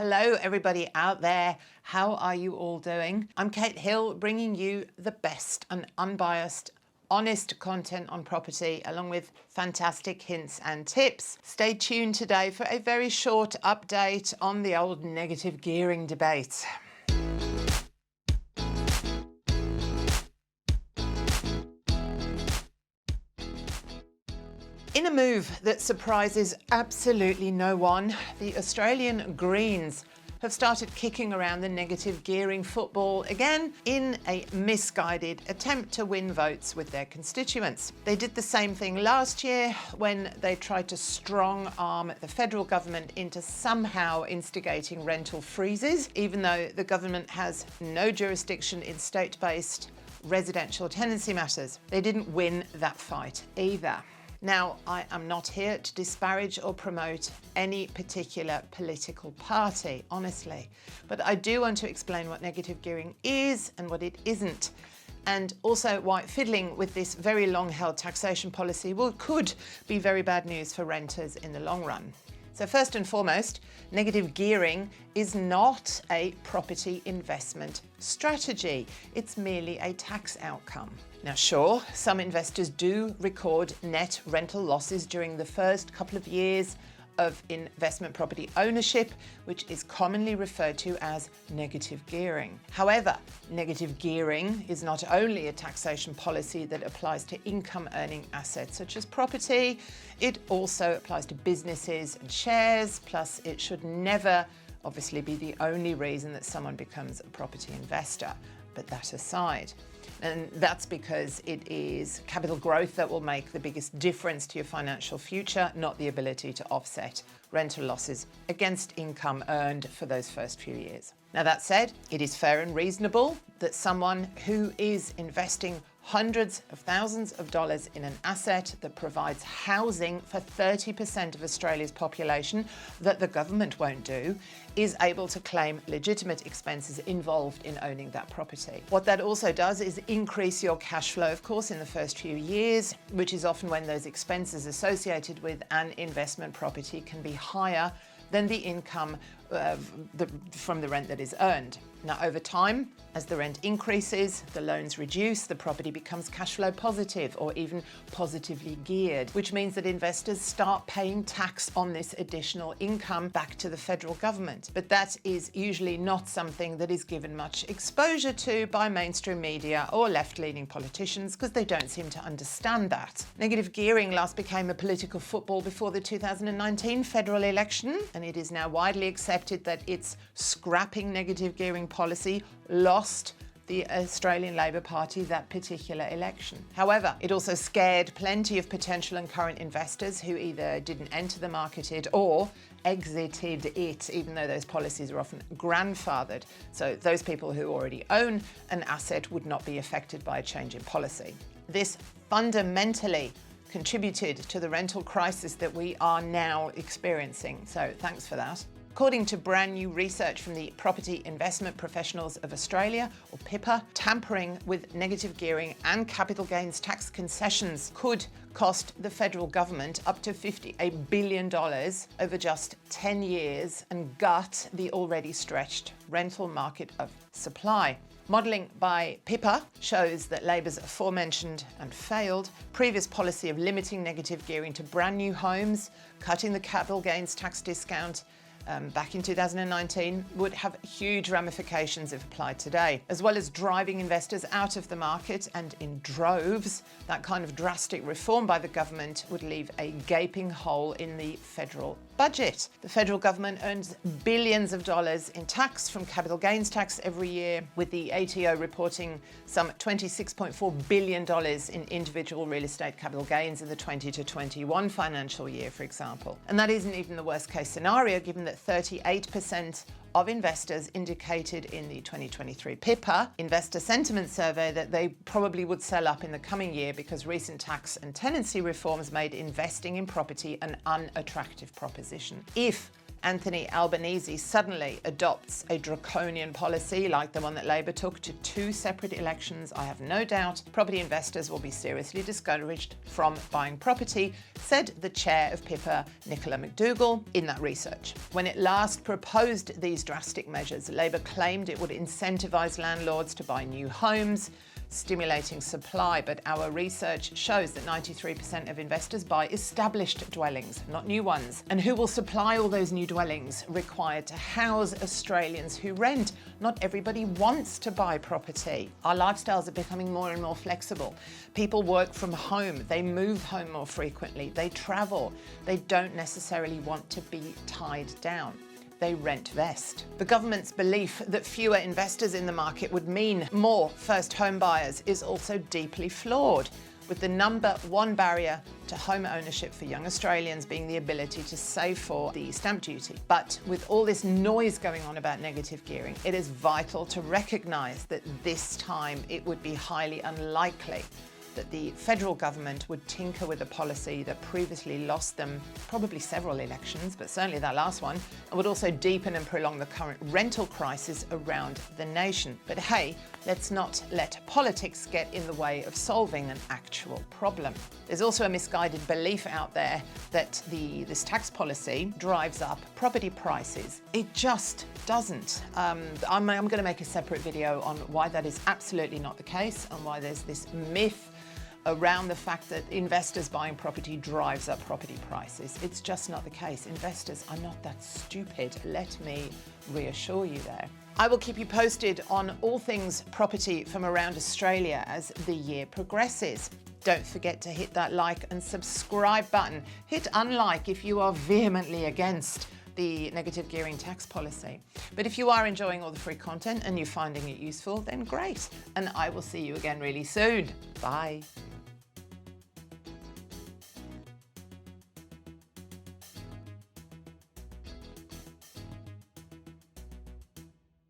Hello everybody out there. How are you all doing? I'm Kate Hill, bringing you the best and unbiased, honest content on property, along with fantastic hints and tips. Stay tuned today for a very short update on the old negative gearing debate. In a move that surprises absolutely no one, the Australian Greens have started kicking around the negative gearing football again in a misguided attempt to win votes with their constituents. They did the same thing last year when they tried to strong-arm the federal government into somehow instigating rental freezes, even though the government has no jurisdiction in state-based residential tenancy matters. They didn't win that fight either. Now, I am not here to disparage or promote any particular political party, honestly, but I do want to explain what negative gearing is and what it isn't, and also why fiddling with this very long-held taxation policy could be very bad news for renters in the long run. So first and foremost, negative gearing is not a property investment strategy. It's merely a tax outcome. Now sure, some investors do record net rental losses during the first couple of years of investment property ownership, which is commonly referred to as negative gearing. However, negative gearing is not only a taxation policy that applies to income earning assets such as property, it also applies to businesses and shares, plus it should never obviously be the only reason that someone becomes a property investor. But that aside, and that's because it is capital growth that will make the biggest difference to your financial future, not the ability to offset rental losses against income earned for those first few years. Now that said, it is fair and reasonable that someone who is investing hundreds of thousands of dollars in an asset that provides housing for 30% of Australia's population that the government won't do is able to claim legitimate expenses involved in owning that property. What that also does is increase your cash flow, of course, in the first few years, which is often when those expenses associated with an investment property can be higher than the income from the rent that is earned. Now, over time, as the rent increases, the loans reduce, the property becomes cash flow positive or even positively geared, which means that investors start paying tax on this additional income back to the federal government. But that is usually not something that is given much exposure to by mainstream media or left-leaning politicians because they don't seem to understand that. Negative gearing last became a political football before the 2019 federal election, and it is now widely accepted that its scrapping negative gearing policy lost the Australian Labor Party that particular election. However, it also scared plenty of potential and current investors who either didn't enter the market or exited it, even though those policies are often grandfathered. So those people who already own an asset would not be affected by a change in policy. This fundamentally contributed to the rental crisis that we are now experiencing. So thanks for that. According to brand new research from the Property Investment Professionals of Australia, or PIPA, tampering with negative gearing and capital gains tax concessions could cost the federal government up to $58 billion over just 10 years and gut the already stretched rental market of supply. Modelling by PIPA shows that Labor's aforementioned and failed previous policy of limiting negative gearing to brand new homes, cutting the capital gains tax discount, back in 2019 would have huge ramifications if applied today. As well as driving investors out of the market and in droves, that kind of drastic reform by the government would leave a gaping hole in the federal budget. The federal government earns billions of dollars in tax from capital gains tax every year, with the ATO reporting some $26.4 billion in individual real estate capital gains in the 20 to 21 financial year, for example. And that isn't even the worst case scenario, given that 38% of investors indicated in the 2023 PIPA investor sentiment survey that they probably would sell up in the coming year because recent tax and tenancy reforms made investing in property an unattractive proposition. If Anthony Albanese suddenly adopts a draconian policy like the one that Labour took to 2 separate elections, I have no doubt property investors will be seriously discouraged from buying property, said the chair of Pippa, Nicola McDougall, in that research. When it last proposed these drastic measures, Labour claimed it would incentivise landlords to buy new homes, stimulating supply, but our research shows that 93% of investors buy established dwellings, not new ones. And who will supply all those new dwellings required to house Australians who rent? Not everybody wants to buy property. Our lifestyles are becoming more and more flexible. People work from home, they move home more frequently, they travel. They don't necessarily want to be tied down. They rent-vest. The government's belief that fewer investors in the market would mean more first home buyers is also deeply flawed, with the number one barrier to home ownership for young Australians being the ability to save for the stamp duty. But with all this noise going on about negative gearing, it is vital to recognise that this time it would be highly unlikely that the federal government would tinker with a policy that previously lost them probably several elections, but certainly that last one, and would also deepen and prolong the current rental crisis around the nation. But hey, let's not let politics get in the way of solving an actual problem. There's also a misguided belief out there that this tax policy drives up property prices. It just doesn't. I'm going to make a separate video on why that is absolutely not the case and why there's this myth around the fact that investors buying property drives up property prices. It's just not the case. Investors are not that stupid. Let me reassure you there. I will keep you posted on all things property from around Australia as the year progresses. Don't forget to hit that like and subscribe button. Hit unlike if you are vehemently against the negative gearing tax policy. But if you are enjoying all the free content and you're finding it useful, then great. And I will see you again really soon. Bye.